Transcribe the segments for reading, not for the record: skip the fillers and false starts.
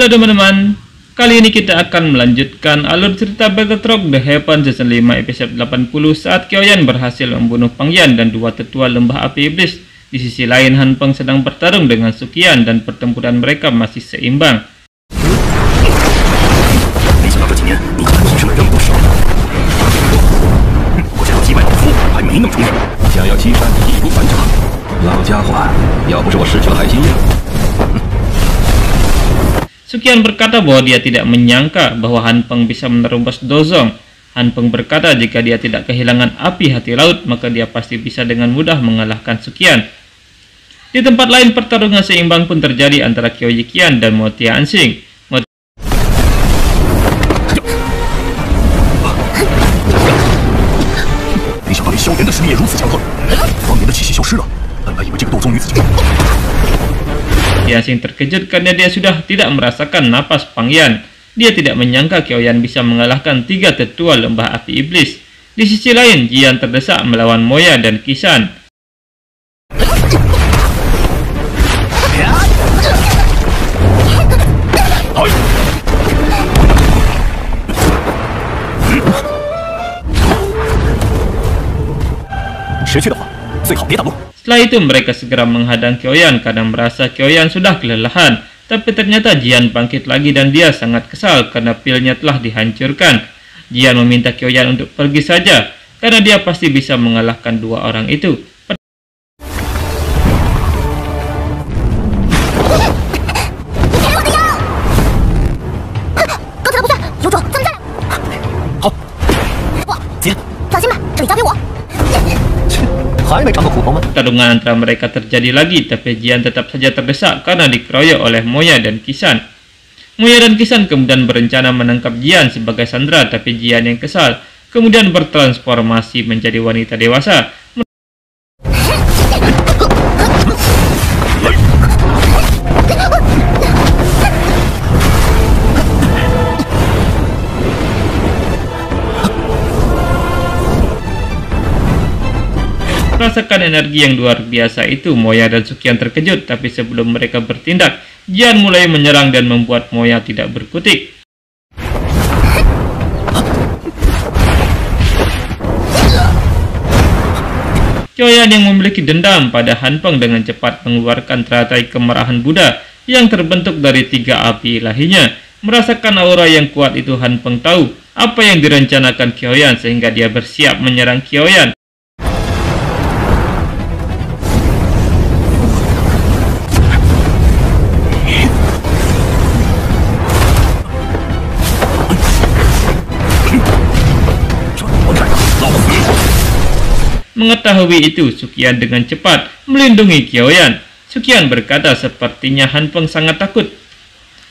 Halo teman-teman, kali ini kita akan melanjutkan alur cerita Battletrog The Heaven Season 5 episode 80 saat Kyoyan berhasil membunuh Peng Yan dan dua tetua lembah api iblis. Di sisi lain, Han Peng sedang bertarung dengan Suqian dan pertempuran mereka masih seimbang. Suqian berkata bahwa dia tidak menyangka bahwa Han Peng bisa menerobos Dozong. Han Peng berkata jika dia tidak kehilangan api hati laut, maka dia pasti bisa dengan mudah mengalahkan Suqian. Di tempat lain, pertarungan seimbang pun terjadi antara Qiao Yiqian dan Mo Tianxing. Tianxing terkejut karena dia sudah tidak merasakan napas Peng Yan. Dia tidak menyangka Kyoyan bisa mengalahkan tiga tetua lembah api iblis. Di sisi lain, Jian terdesak melawan Moya dan Qisan. Setelah itu mereka segera menghadang Kyoyan karena merasa Kyoyan sudah kelelahan. Tapi ternyata Jian bangkit lagi dan dia sangat kesal karena pilnya telah dihancurkan. Jian meminta Kyoyan untuk pergi saja karena dia pasti bisa mengalahkan dua orang itu. Pertarungan antara mereka terjadi lagi, tapi Jian tetap saja terdesak karena dikeroyok oleh Moya dan Qisan. Moya dan Qisan kemudian berencana menangkap Jian sebagai sandera, tapi Jian yang kesal kemudian bertransformasi menjadi wanita dewasa. Merasakan energi yang luar biasa itu, Moya dan Suqian terkejut, tapi sebelum mereka bertindak, Jian mulai menyerang dan membuat Moya tidak berkutik. Kyoyan yang memiliki dendam pada Han Peng dengan cepat mengeluarkan teratai kemarahan Buddha yang terbentuk dari tiga api ilahinya. Merasakan aura yang kuat itu, Han Peng tahu apa yang direncanakan Kyoyan sehingga dia bersiap menyerang Kyoyan. Mengetahui itu, Suqian dengan cepat melindungi Kyoyan. Suqian berkata sepertinya Han Peng sangat takut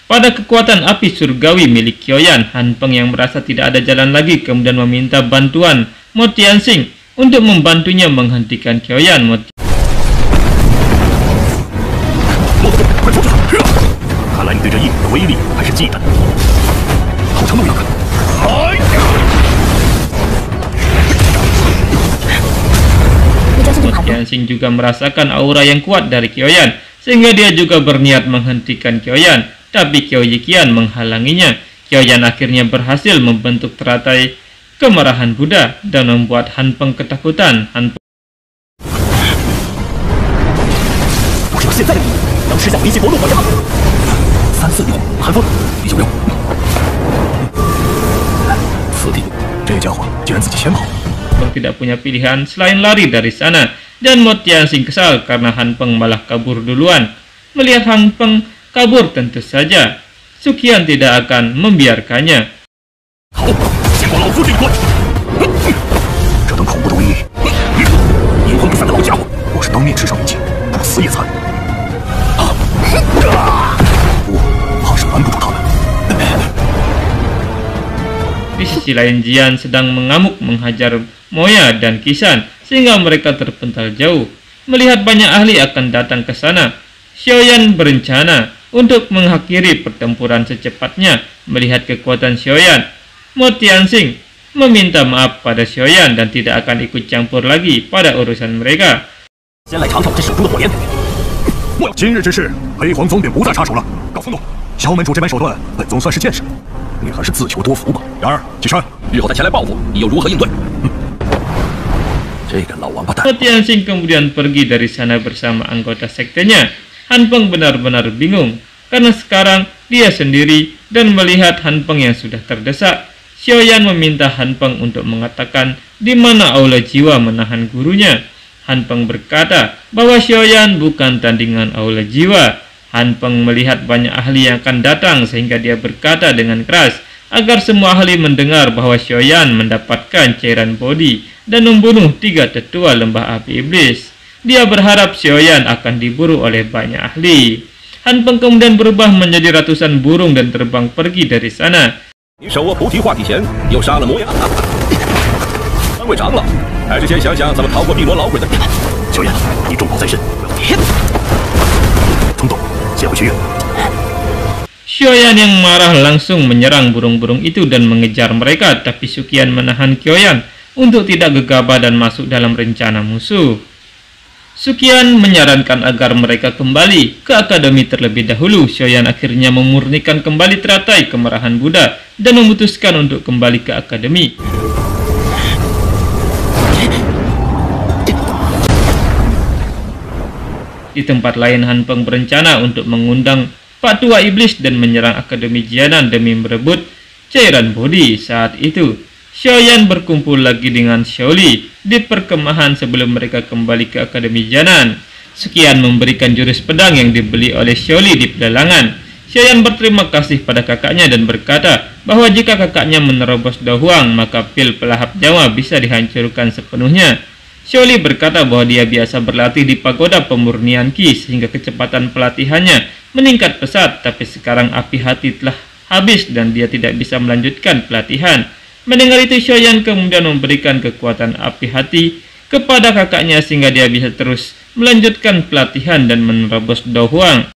pada kekuatan api surgawi milik Kyoyan. Han Peng yang merasa tidak ada jalan lagi kemudian meminta bantuan Mo Tianxing untuk membantunya menghentikan Kyoyan. Tianxing juga merasakan aura yang kuat dari Kyoyan, sehingga dia juga berniat menghentikan Kyoyan, tapi Qiao Yiqian menghalanginya. Kyoyan akhirnya berhasil membentuk teratai kemarahan Buddha dan membuat Han Peng ketakutan. Peng tidak punya pilihan selain lari dari sana, dan Mo Tianxing kesal karena Han Peng malah kabur duluan. Melihat Han Peng kabur, tentu saja Suqian tidak akan membiarkannya. Di sisi lain, Jian sedang mengamuk menghajar Moya dan Qisan sehingga mereka terpental jauh. Melihat banyak ahli akan datang ke sana, Xiaoyan berencana untuk mengakhiri pertempuran secepatnya. Melihat kekuatan Xiaoyan, Mo Tianxing meminta maaf pada Xiaoyan dan tidak akan ikut campur lagi pada urusan mereka. 先来尝尝这手中的火焰。今日之事，黑黄宗便不再插手了，告松动。萧门主这般手段，本宗算是见识了。你还是自求多福吧。然儿，启川，日后再前来报复，你又如何应对？这个老王八蛋。Tianxing kemudian pergi dari sana bersama anggota sektenya. Han Peng benar-benar bingung karena sekarang dia sendiri dan melihat Han Peng yang sudah terdesak. Xiaoyan meminta Han Peng untuk mengatakan di mana aula jiwa menahan gurunya. Han Peng berkata bahwa Xiaoyan bukan tandingan aula jiwa. Han Peng melihat banyak ahli yang akan datang sehingga dia berkata dengan keras agar semua ahli mendengar bahwa Xiaoyan mendapatkan cairan bodi dan membunuh 3 tetua lembah api iblis. Dia berharap Xiaoyan akan diburu oleh banyak ahli. Han Peng kemudian berubah menjadi ratusan burung dan terbang pergi dari sana. 你手握菩提化体前，又杀了魔牙。3位长老，还是先想想怎么逃过地魔老鬼的。萧炎，你重宝在身，冲动，先回去院。Xiaoyan yang marah langsung menyerang burung-burung itu dan mengejar mereka, tapi Suqian menahan Qiaoyan untuk tidak gegabah dan masuk dalam rencana musuh. Suqian menyarankan agar mereka kembali ke akademi terlebih dahulu. Xiaoyan akhirnya memurnikan kembali teratai kemarahan Buddha dan memutuskan untuk kembali ke akademi. Di tempat lain, Han Peng berencana untuk mengundang Pak Tua Iblis dan menyerang akademi Jianan demi merebut cairan bodi. Saat itu Xiaoyan berkumpul lagi dengan Xiaoli di perkemahan sebelum mereka kembali ke Akademi Jianan. Suqian memberikan jurus pedang yang dibeli oleh Xiaoli di pedalangan. Xiaoyan berterima kasih pada kakaknya dan berkata bahwa jika kakaknya menerobos Da Huang, maka pil pelahap nyawa bisa dihancurkan sepenuhnya. Xiaoli berkata bahwa dia biasa berlatih di pagoda pemurnian Qi sehingga kecepatan pelatihannya meningkat pesat, tapi sekarang api hati telah habis dan dia tidak bisa melanjutkan pelatihan. Mendengar itu, Xiaoyan kemudian memberikan kekuatan api hati kepada kakaknya sehingga dia bisa terus melanjutkan pelatihan dan menerobos Da Huang.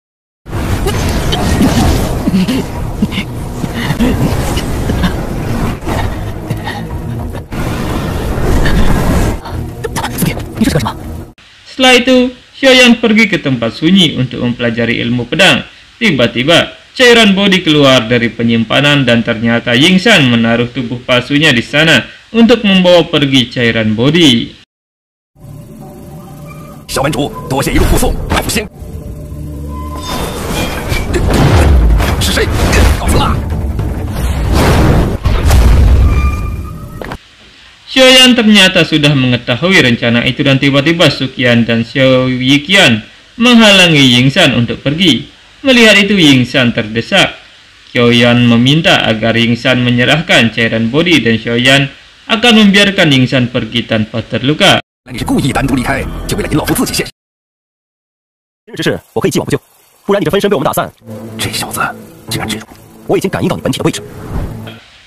Setelah itu, Xiaoyan pergi ke tempat sunyi untuk mempelajari ilmu pedang. Tiba-tiba, cairan bodi keluar dari penyimpanan dan ternyata Yingsan menaruh tubuh palsunya di sana untuk membawa pergi cairan bodi. Xiaoyan ternyata sudah mengetahui rencana itu dan tiba-tiba Suqian dan Xiao Yiqian menghalangi Yingsan untuk pergi. Melihat itu, Yingsan terdesak. Xiaoyan meminta agar Yingsan menyerahkan cairan bodi dan Xiaoyan akan membiarkan Yingsan pergi tanpa terluka.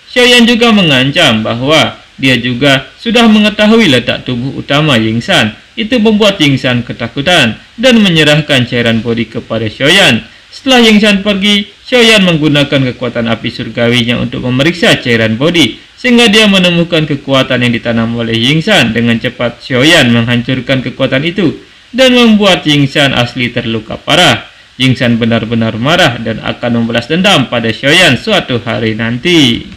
Xiaoyan juga mengancam bahwa dia juga sudah mengetahui letak tubuh utama Yingsan. Itu membuat Yingsan ketakutan dan menyerahkan cairan bodi kepada Xiaoyan. Setelah Yingsan pergi, Xiaoyan menggunakan kekuatan api surgawinya untuk memeriksa cairan bodi, sehingga dia menemukan kekuatan yang ditanam oleh Yingsan. Dengan cepat, Xiaoyan menghancurkan kekuatan itu dan membuat Yingsan asli terluka parah. Yingsan benar-benar marah dan akan membalas dendam pada Xiaoyan suatu hari nanti.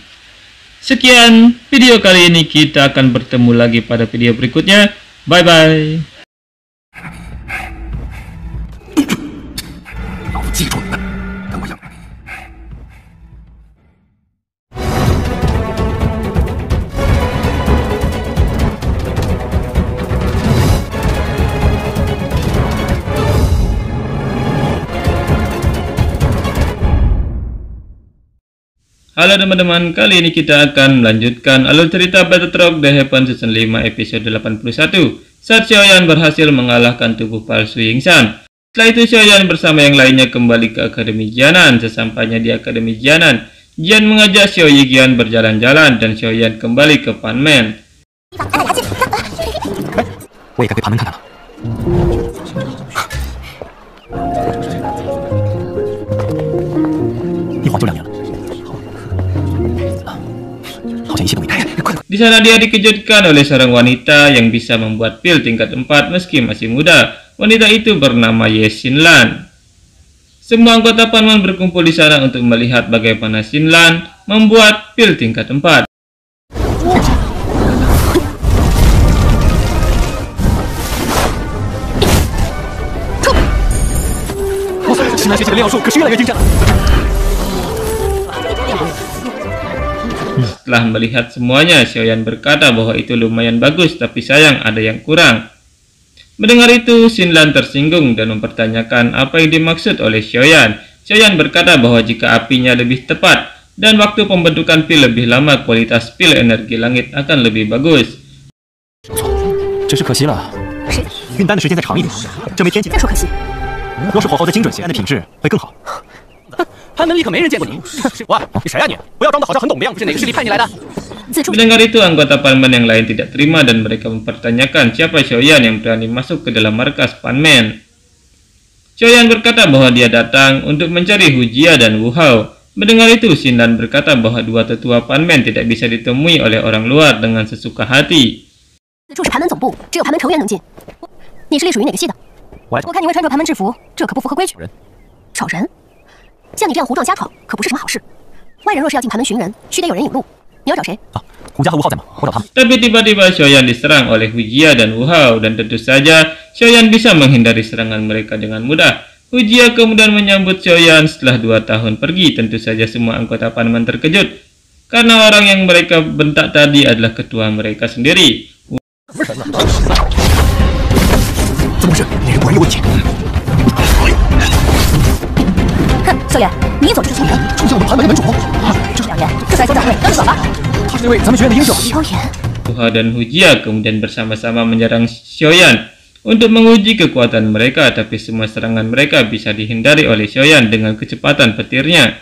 Sekian video kali ini, kita akan bertemu lagi pada video berikutnya. Bye-bye. Halo teman-teman, kali ini kita akan melanjutkan alur cerita Battletrog The Heaven Season 5 episode 81 saat Xiaoyan berhasil mengalahkan tubuh palsu Yingsan. Setelah itu Xiaoyan bersama yang lainnya kembali ke Akademi Jianan. Sesampainya di Akademi Jianan, Jian mengajak Xiao Yiqian berjalan-jalan dan Xiaoyan kembali ke Panmen. Di sana dia dikejutkan oleh seorang wanita yang bisa membuat pil tingkat 4 meski masih muda. Wanita itu bernama Ye Xinlan. Semua anggota Panman berkumpul di sana untuk melihat bagaimana Xinlan membuat pil tingkat 4. Setelah melihat semuanya, Xiaoyan berkata bahwa itu lumayan bagus, tapi sayang ada yang kurang. Mendengar itu, Xinlan tersinggung dan mempertanyakan apa yang dimaksud oleh Xiaoyan. Xiaoyan berkata bahwa jika apinya lebih tepat dan waktu pembentukan pil lebih lama, kualitas pil energi langit akan lebih bagus. 真是可惜了，运丹的时间再长一点，这枚天气再说可惜。若是火候的精准些，安的品质会更好。潘门里可没人见过你，喂，你谁啊你？不要装得好像很懂的样子，是哪个势力派你来的？ Mendengar itu, anggota Panman yang lain tidak terima dan mereka mempertanyakan siapa Xiaoyan yang berani masuk ke dalam markas Panman. Xiaoyan berkata bahwa dia datang untuk mencari Hujia dan Wu Hao. Mendengar itu, Xinlan berkata bahwa dua tetua Panman tidak bisa ditemui oleh orang luar dengan sesuka hati. 处是盘门总部，只有盘门成员能进。你是隶属于哪个系的？我看你会穿着盘门制服，这可不符合规矩。找人，像你这样胡撞瞎闯，可不是什么好事。外人若是要进盘门寻人，须得有人引路。你要找谁？啊，胡家和吴浩在吗？我找他们。 Tapi tiba-tiba Xiaoyan diserang oleh Hujia dan Wu Hao, dan tentu saja Xiaoyan bisa menghindari serangan mereka dengan mudah. Hujia kemudian menyambut Xiaoyan setelah 2 tahun pergi. Tentu saja semua anggota Panman terkejut karena orang yang mereka bentak tadi adalah ketua mereka sendiri. 怎么回事？那人果然有问题。哼，萧炎，你也走这个聪明，出现我们盘门的门主。这是两人，这才走掌柜，让你走吧。他是那位咱们学院的英雄。萧炎， Wu Hao dan Hujia kemudian bersama-sama menyerang Xiaoyan untuk menguji kekuatan mereka, tapi semua serangan mereka bisa dihindari oleh Xiaoyan dengan kecepatan petirnya.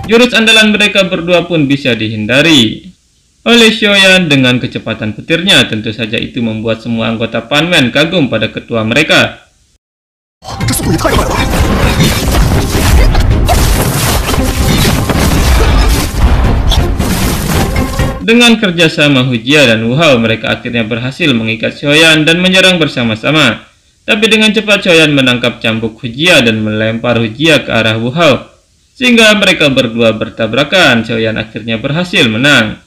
Jurus andalan mereka berdua pun bisa dihindari oleh Xiaoyan dengan kecepatan petirnya. Tentu saja itu membuat semua anggota Panman kagum pada ketua mereka. Dengan kerjasama Hujia dan Wu Hao, mereka akhirnya berhasil mengikat Xiaoyan dan menyerang bersama-sama. Tapi dengan cepat Xiaoyan menangkap cambuk Hujia dan melempar Hujia ke arah Wu Hao, sehingga mereka berdua bertabrakan. Xiaoyan akhirnya berhasil menang.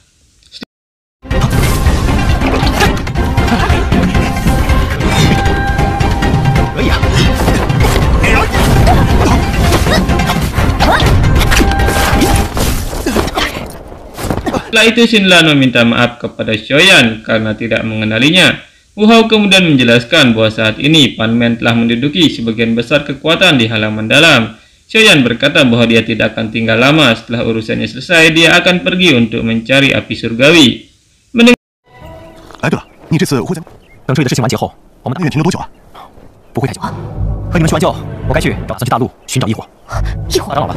Setelah itu Xinlan meminta maaf kepada Xiaoyan karena tidak mengenalinya. Wu Hao kemudian menjelaskan bahwa saat ini Panman telah menduduki sebagian besar kekuatan di halaman dalam. Xiaoyan berkata bahwa dia tidak akan tinggal lama. Setelah urusannya selesai, dia akan pergi untuk mencari api surgawi. 哎，对了，你这次会在等这里的事情完结后，我们大约停留多久啊？不会太久。和你们去完旧，我该去打算去大陆寻找异火。异火，打扰了。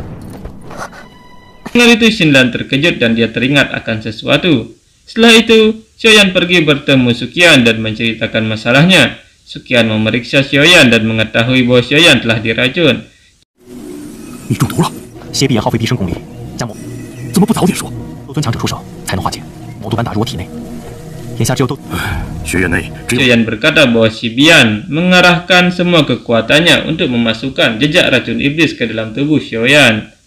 Dengar itu Xinlan terkejut dan dia teringat akan sesuatu. Setelah itu, Xiaoyan pergi bertemu Suqian dan menceritakan masalahnya. Suqian memeriksa Xiaoyan dan mengetahui bahwa Xiaoyan telah diracun. 你中毒了，邪必炎耗费毕生功力，将魔怎么不早点说？斗尊强者出手才能化解，魔毒般打入我体内。眼下只有斗。学院内只有。 Xiaoyan berkata bahwa Xibian mengarahkan semua kekuatannya untuk memasukkan jejak racun iblis ke dalam tubuh Xiaoyan.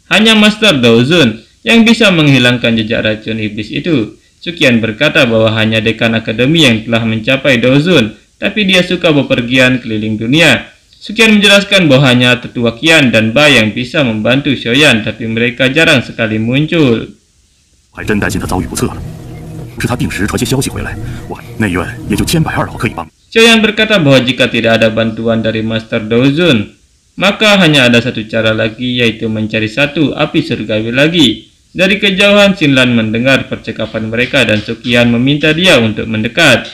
Hanya Master Daozun yang bisa menghilangkan jejak racun iblis itu. Suqian berkata bahwa hanya dekan akademi yang telah mencapai Daozun, tapi dia suka bepergian keliling dunia. Suqian menjelaskan bahwa hanya tetua Qian dan Ba yang bisa membantu Xiaoyan, tapi mereka jarang sekali muncul. 还真担心他遭遇不测了。不是他定时传些消息回来，我内院也就千百二老可以帮。 Xiaoyan berkata bahwa jika tidak ada bantuan dari Master Daozun, maka hanya ada satu cara lagi, yaitu mencari satu api surgawi lagi. Dari kejauhan Xinlan mendengar percakapan mereka dan Suqian meminta dia untuk mendekat.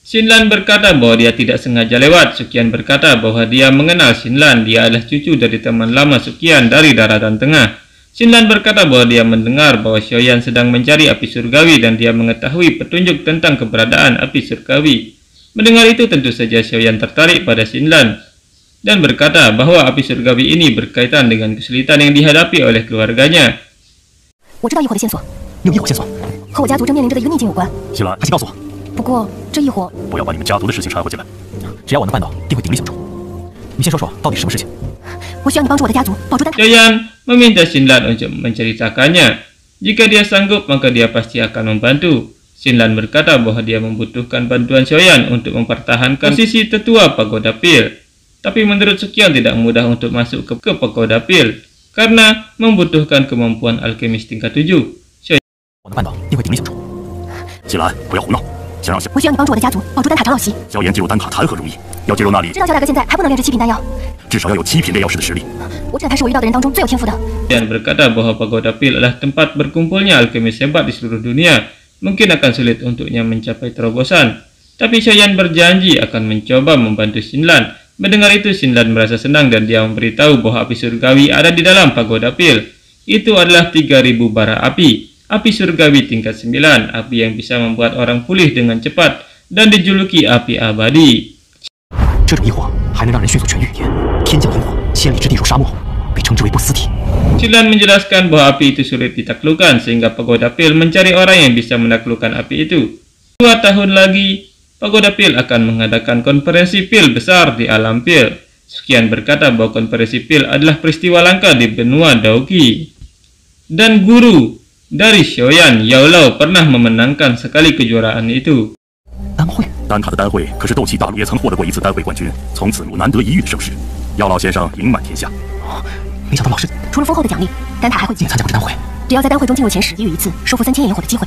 Xinlan berkata bahwa dia tidak sengaja lewat. Suqian berkata bahwa dia mengenal Xinlan, dia adalah cucu dari teman lama Suqian dari daratan tengah. Xinlan berkata bahwa dia mendengar bahwa Xiaoyan sedang mencari api surgawi dan dia mengetahui petunjuk tentang keberadaan api surgawi. Mendengar itu tentu saja Xiaoyan tertarik pada Xinlan dan berkata bahwa api surgawi ini berkaitan dengan kesulitan yang dihadapi oleh keluarganya. 我知道异火的线索。你有异火线索？和我家族正面临着的一个逆境有关。西兰，还请告诉我。不过这异火，不要把你们家族的事情掺和进来。只要我能办到，定会鼎力相助。你先说说到底什么事情？我需要你帮助我的家族保住丹塔。Xiaoyan meminta Xinlan untuk menceritakannya. Jika dia sanggup, maka dia pasti akan membantu. Xinlan berkata bahwa dia membutuhkan bantuan Xiaoyan untuk mempertahankan posisi tetua Pagoda Pil. Tapi menurut Suqian tidak mudah untuk masuk ke Pagoda Pil karena membutuhkan kemampuan alkemis tingkat 7. 我能办到，定会鼎力相助。西兰，不要胡闹，想让我需要你帮助我的家族保住丹塔长老席。萧炎进入丹塔谈何容易？要进入那里，知道萧大哥现在还不能炼制7品丹药，至少要有7品炼药师的实力。我知道他是我遇到的人当中最有天赋的。Dan berkata bahwa Pagoda Pil adalah tempat berkumpulnya alkemis hebat di seluruh dunia. Mungkin akan sulit untuknya mencapai terobosan. Tapi Xiaoyan berjanji akan mencoba membantu Xinlan. Mendengar itu, Xinlan merasa senang dan dia memberitahu bahwa api surgawi ada di dalam Pagoda Pil. Itu adalah 3000 bara api. Api surgawi tingkat 9, api yang bisa membuat orang pulih dengan cepat dan dijuluki api abadi. 这种异火还能让人迅速痊愈。天降萤火，千里之地如沙漠，被称之为不死体。Xinlan menjelaskan bahwa api itu sulit ditaklukkan sehingga Pagoda Pil mencari orang yang bisa menaklukkan api itu. 2 tahun lagi, Pagoda Pil akan mengadakan konferensi Pil besar di alam Pil. Suqian berkata bahwa konferensi Pil adalah peristiwa langka di benua Daoki. Dan guru dari Xiaoyan, Yao Lao, pernah memenangkan sekali kejuaraan itu. 丹塔的丹会可是斗气大陆也曾获得过一次丹会冠军，从此路难得一遇的盛世。药老先生名满天下。没想到老师除了丰厚的奖励，丹塔还会也参加过这丹会。只要在丹会中进入前10，给予一次收复3000萤火的机会。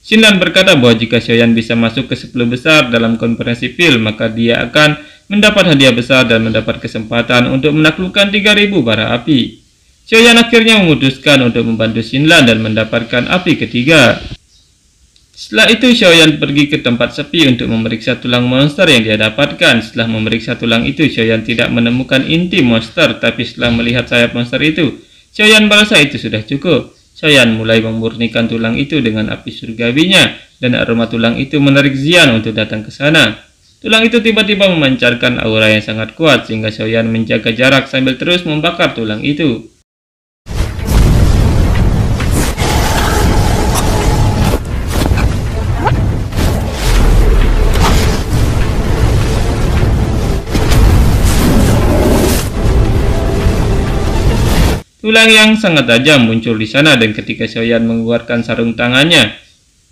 Xinlan berkata bahwa jika Xiaoyan bisa masuk ke 10 besar dalam konferensi Pil, maka dia akan mendapat hadiah besar dan mendapat kesempatan untuk menaklukkan 3000 bara api. Xiaoyan akhirnya memutuskan untuk membantu Xinlan dan mendapatkan api ketiga. Setelah itu, Xiaoyan pergi ke tempat sepi untuk memeriksa tulang monster yang dia dapatkan. Setelah memeriksa tulang itu, Xiaoyan tidak menemukan inti monster, tapi setelah melihat sayap monster itu, Xiaoyan merasa itu sudah cukup. Xiaoyan mulai memurnikan tulang itu dengan api surgawinya, dan aroma tulang itu menarik Xian untuk datang ke sana. Tulang itu tiba-tiba memancarkan aura yang sangat kuat, sehingga Xiaoyan menjaga jarak sambil terus membakar tulang itu. Tulang yang sangat tajam muncul di sana dan ketika Xiaoyan mengeluarkan sarung tangannya,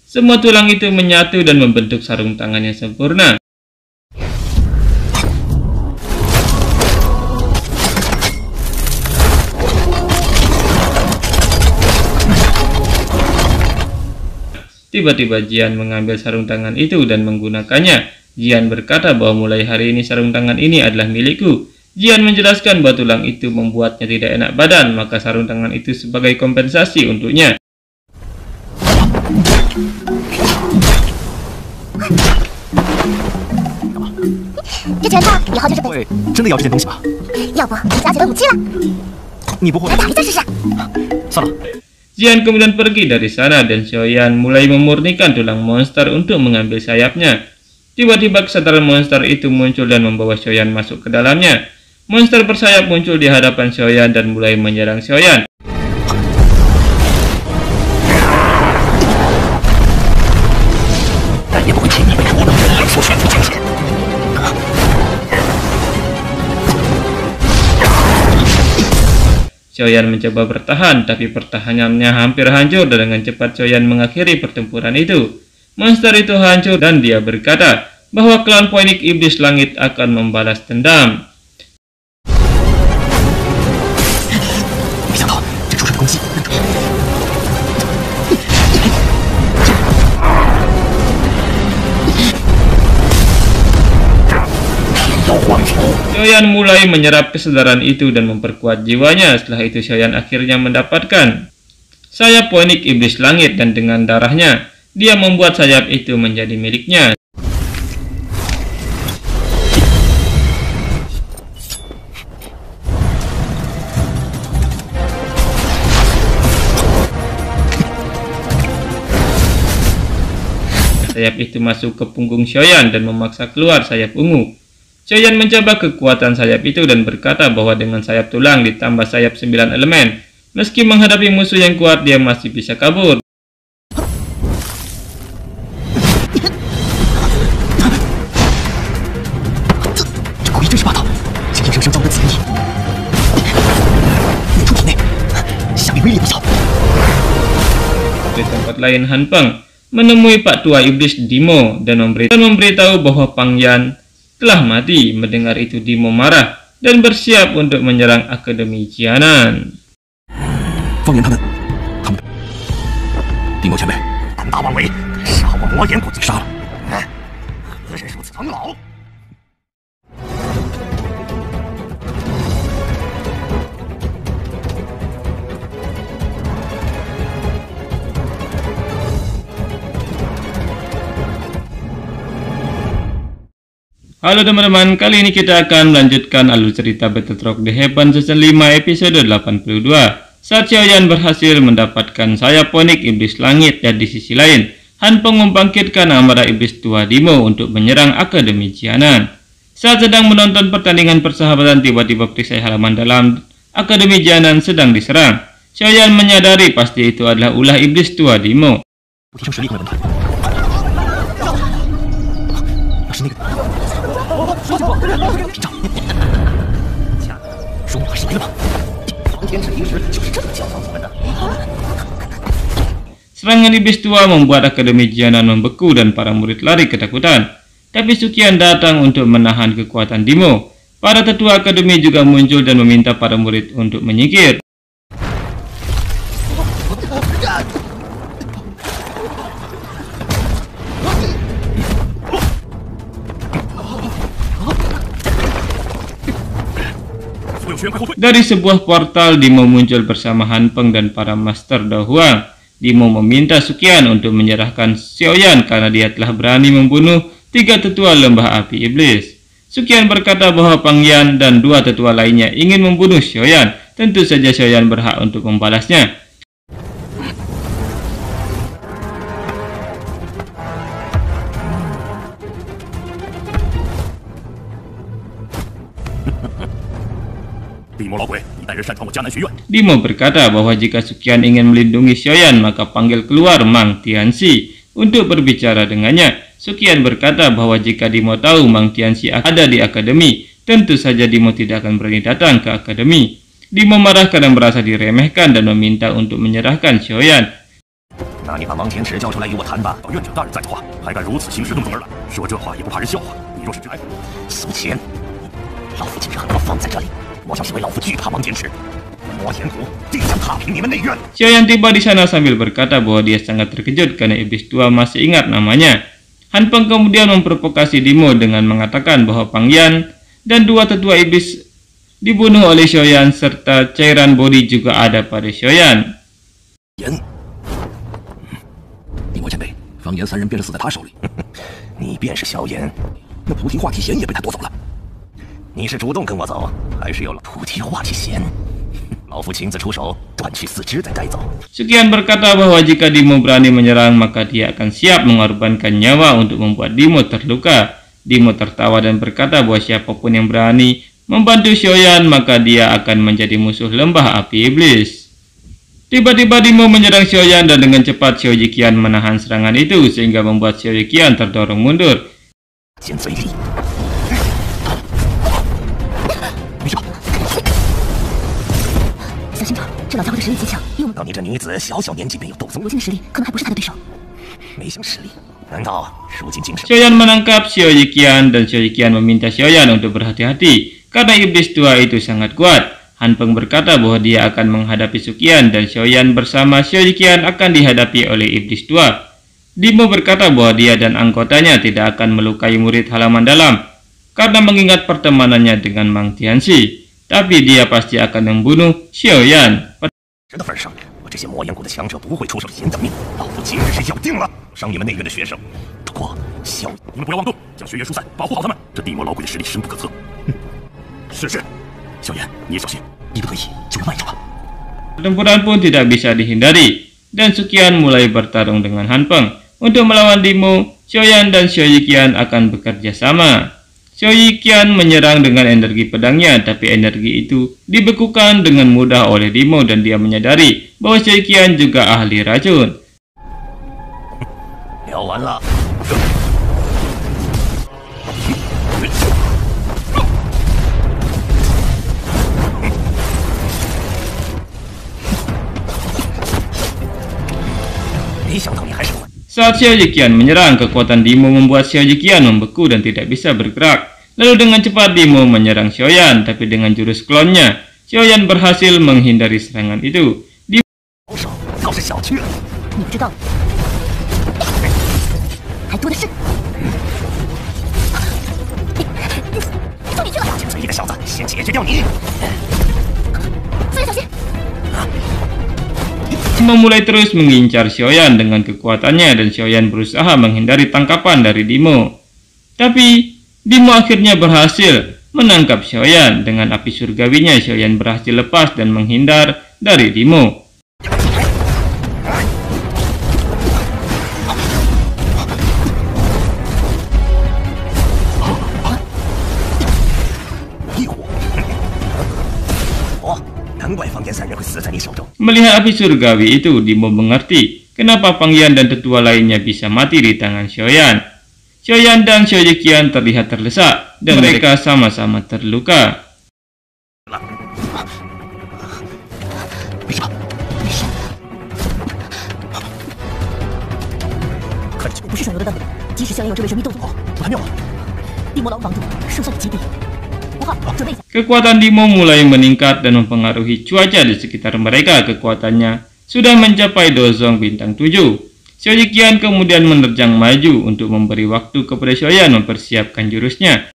semua tulang itu menyatu dan membentuk sarung tangan yang sempurna. Tiba-tiba Jian mengambil sarung tangan itu dan menggunakannya. Jian berkata bahwa mulai hari ini sarung tangan ini adalah milikku. Jian menjelaskan bahwa tulang itu membuatnya tidak enak badan, maka sarung tangan itu sebagai kompensasi untuknya. 这拳头以后就是会真的要这件东西吗？要不你加几个武器了？你不会？来打一架试试。算了。 Jian kemudian pergi dari sana dan Xiaoyan mulai memurnikan tulang monster untuk mengambil sayapnya. Tiba-tiba kesadaran monster itu muncul dan membawa Xiaoyan masuk ke dalamnya. Monster bersayap muncul di hadapan Xiaoyan dan mulai menyerang Xiaoyan. Xiaoyan mencoba bertahan, tapi pertahanannya hampir hancur dan dengan cepat Xiaoyan mengakhiri pertempuran itu. Monster itu hancur dan dia berkata bahwa klan Phoenix Iblis Langit akan membalas dendam. Xiaoyan mulai menyerap kesadaran itu dan memperkuat jiwanya. Setelah itu Xiaoyan akhirnya mendapatkan sayap Phoenix Iblis Langit dan dengan darahnya dia membuat sayap itu menjadi miliknya. Sayap itu masuk ke punggung Xiaoyan dan memaksa keluar sayap ungu. Xiaoyan mencoba kekuatan sayap itu dan berkata bahwa dengan sayap tulang ditambah sayap 9 elemen, Meski menghadapi musuh yang kuat, dia masih bisa kabur. Di tempat lain, Han Peng menemui Pak Tua Iblis Dimo dan memberitahu bahwa Pang Yan telah mati. Mendengar itu, Dimo marah dan bersiap untuk menyerang Akademi Jianan. 方言他们Dimo 前辈，胆大妄为，杀我魔眼谷杀了！何人如此苍老？ Halo teman-teman, kali ini kita akan melanjutkan alur cerita Battle Rock The Heaven Season 5 episode 82. Saat Xiaoyan berhasil mendapatkan sayap ponik iblis langit, dan di sisi lain, Han Peng membangkitkan amarah iblis tua Dimo untuk menyerang Akademi Jianan. Saat sedang menonton pertandingan persahabatan, tiba-tiba perisai halaman dalam Akademi Jianan sedang diserang. Xiaoyan menyadari pasti itu adalah ulah iblis tua Dimo. Serangan iblis tua membuat Akademi Jianan membeku dan para murid lari ketakutan. Tapi Suqian datang untuk menahan kekuatan Dimo. Para tetua Akademi juga muncul dan meminta para murid untuk menyingkir. Dari sebuah portal, Dimo muncul bersama Han Peng dan para Master Dao Huang. Dimo meminta Suqian untuk menyerahkan Xiaoyan karena dia telah berani membunuh 3 tetua lembah api iblis. Suqian berkata bahwa Pang Yan dan 2 tetua lainnya ingin membunuh Xiaoyan. Tentu saja Xiaoyan berhak untuk membalasnya. Dimo berkata bahwa jika Suqian ingin melindungi Xiaoyan, maka panggil keluar Mang Tianxi untuk berbicara dengannya. Suqian berkata bahwa jika Dimo tahu Mang Tianxi ada di akademi, tentu saja Dimo tidak akan berani datang ke akademi. Dimo marah karena merasa diremehkan dan meminta untuk menyerahkan Xiaoyan. Xiaoyan tiba di sana sambil berkata bahwa dia sangat terkejut karena iblis tua masih ingat namanya. Han Peng kemudian memprovokasi Dimo dengan mengatakan bahwa Pang Yan dan 2 tetua iblis dibunuh oleh Xiaoyan serta cairan bodi juga ada pada Xiaoyan. Dimo 前辈，方言3人便是死在他手里。你便是萧炎，那菩提化体弦也被他夺走了。 你是主动跟我走，还是有了菩提化体弦？老夫亲自出手，断去4肢再带走。Suqian berkata bahwa jika Dimo berani menyerang, maka dia akan siap mengorbankan nyawa untuk membuat Dimo terluka. Dimo tertawa dan berkata bahwa siapapun yang berani membantu Xiaoyan, maka dia akan menjadi musuh lembah api iblis. Tiba-tiba Dimo menyerang Xiaoyan dan dengan cepat Xiao Yiqian menahan serangan itu sehingga membuat Xiao Yiqian terdorong mundur. Xiaoyan menangkap Xiao Yiqian dan Xiao Yiqian meminta Xiaoyan untuk berhati-hati karena iblis tua itu sangat kuat. Han Peng berkata bahwa dia akan menghadapi Suqian dan Xiaoyan bersama Xiao Yiqian akan dihadapi oleh iblis tua. Dimo berkata bahwa dia dan anggotanya tidak akan melukai murid halaman dalam karena mengingat pertemanannya dengan Mang Tianxi, tapi dia pasti akan membunuh Xiaoyan. Pertempuran pun tidak bisa dihindari, dan Suqian mulai bertarung dengan Han Peng. Untuk melawan Dimo, Xiaoyan dan Xiao Yiqian akan bekerja sama. Xiao Yiqian menyerang dengan energi pedangnya, tapi energi itu dibekukan dengan mudah oleh Dimo dan dia menyadari bahwa Xiao Yiqian juga ahli racun. Saat Xiao Yiqian menyerang, kekuatan Dimo membuat Xiao Yiqian membeku dan tidak bisa bergerak. Lalu dengan cepat Dimo menyerang Xiaoyan, tapi dengan jurus klonnya, Xiaoyan berhasil menghindari serangan itu. Dimo mulai terus mengincar Xiaoyan dengan kekuatannya dan Xiaoyan berusaha menghindari tangkapan dari Dimo. Tapi Dimo akhirnya berhasil menangkap Xiaoyan. Dengan api surgawinya, Xiaoyan berhasil lepas dan menghindar dari Dimo. Melihat api surgawi itu, Dimo mengerti kenapa Pangyan dan tetua lainnya bisa mati di tangan Xiaoyan. Xiaoyan dan Xiao Yiqian terlihat terdesak dan mereka sama-sama terluka. Kekuatan Dimo mulai meningkat dan mempengaruhi cuaca di sekitar mereka. Kekuatannya sudah mencapai Dozong bintang 7. Xiao Yiqian kemudian menerjang maju untuk memberi waktu kepada Xiaoyan mempersiapkan jurusnya.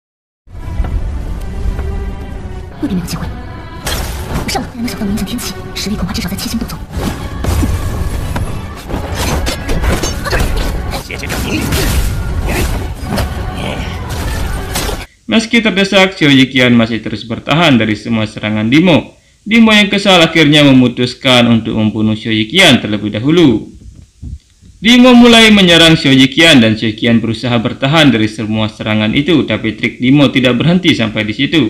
Meski terdesak, Xiao Yiqian masih terus bertahan dari semua serangan Dimo. Dimo yang kesal akhirnya memutuskan untuk membunuh Xiao Yiqian terlebih dahulu. Dimo mulai menyerang Xiao Yiqian dan Xiao Yiqian berusaha bertahan dari semua serangan itu, tapi trik Dimo tidak berhenti sampai di situ.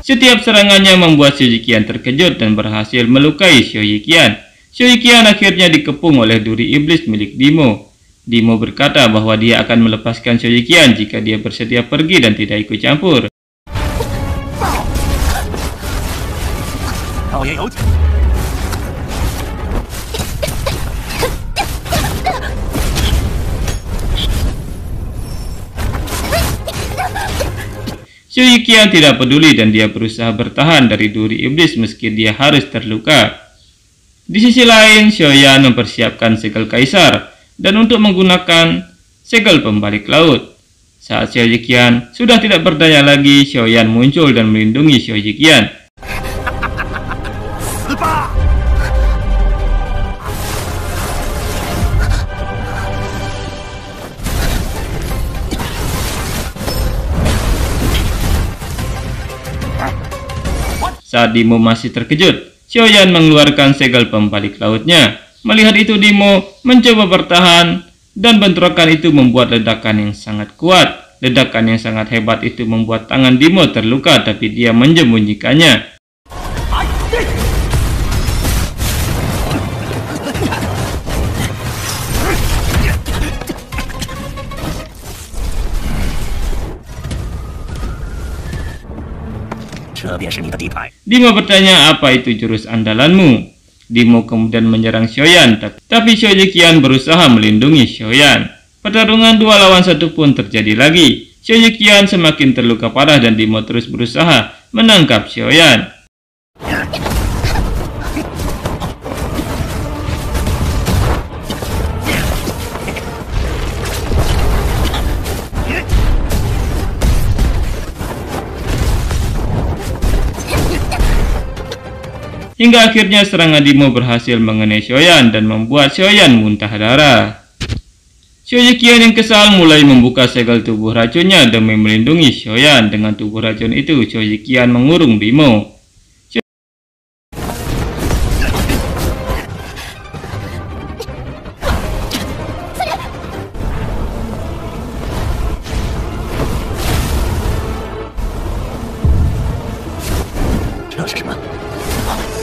Setiap serangannya membuat Xiao Yiqian terkejut dan berhasil melukai Xiao Yiqian. Xiao Yiqian akhirnya dikepung oleh duri iblis milik Dimo. Dimo berkata bahwa dia akan melepaskan Xiao Yiqian jika dia bersedia pergi dan tidak ikut campur. Xiao Yiqian tidak peduli dan dia berusaha bertahan dari duri iblis meski dia harus terluka. Di sisi lain, Xiaoyan mempersiapkan segel kaisar dan untuk menggunakan segel pembalik laut. Saat Xiao Yiqian sudah tidak berdaya lagi, Xiaoyan muncul dan melindungi Xiao Yiqian. Saat Dimo masih terkejut, Xiaoyan mengeluarkan segel pembalik lautnya. Melihat itu, Dimo mencoba bertahan dan bentrokan itu membuat ledakan yang sangat kuat. Ledakan yang sangat hebat itu membuat tangan Dimo terluka, tapi dia menyembunyikannya. Dimo bertanya, apa itu jurus andalanmu? Dimo kemudian menyerang Xiaoyan, tapi Xiao Yiqian berusaha melindungi Xiaoyan. Pertarungan 2 lawan 1 pun terjadi lagi. Xiao Yiqian semakin terluka parah dan Dimo terus berusaha menangkap Xiaoyan. Hingga akhirnya serangan Dimo berhasil mengenai Xiaoyan dan membuat Xiaoyan muntah darah. Xiaoyiqian yang kesal mulai membuka segel tubuh racunnya demi melindungi Xiaoyan. Dengan tubuh racun itu, Xiaoyiqian mengurung Dimo.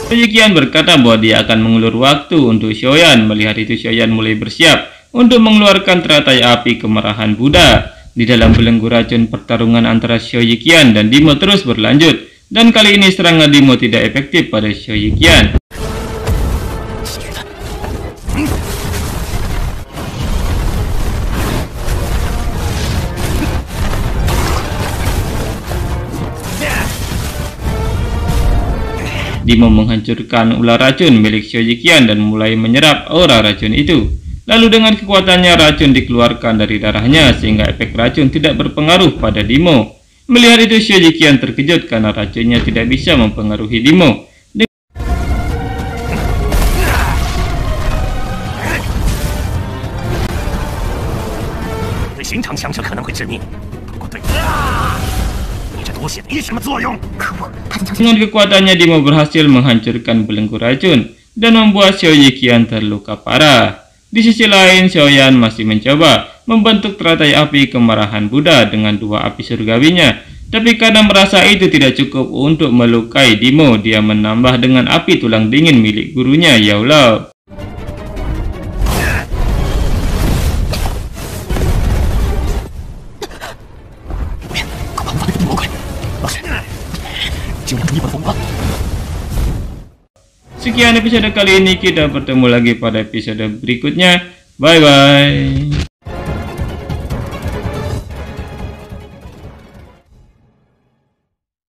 Xiaoyiqian berkata bahwa dia akan mengulur waktu untuk Xiaoyan. Melihat itu, Xiaoyan mulai bersiap untuk mengeluarkan teratai api kemarahan Buddha. Di dalam belenggu racun, pertarungan antara Xiaoyiqian dan Dimo terus berlanjut, dan kali ini serangan Dimo tidak efektif pada Xiaoyiqian. Dimo menghancurkan ular racun milik Xiaoyiqian dan mulai menyerap aura racun itu. Lalu dengan kekuatannya racun dikeluarkan dari darahnya sehingga efek racun tidak berpengaruh pada Dimo. Melihat itu, Xiaoyiqian terkejut karena racunnya tidak bisa mempengaruhi Dimo. Dengan kekuatannya, Dimo berhasil menghancurkan belenggu racun dan membuat Xiaoyiqian terluka parah. Di sisi lain, Xiaoyan masih mencoba membentuk teratai api kemarahan Buddha dengan 2 api surgawinya. Tapi karena merasa itu tidak cukup untuk melukai Dimo, dia menambah dengan api tulang dingin milik gurunya, Yao Lao. Sekian episode kali ini, kita bertemu lagi pada episode berikutnya. Bye bye.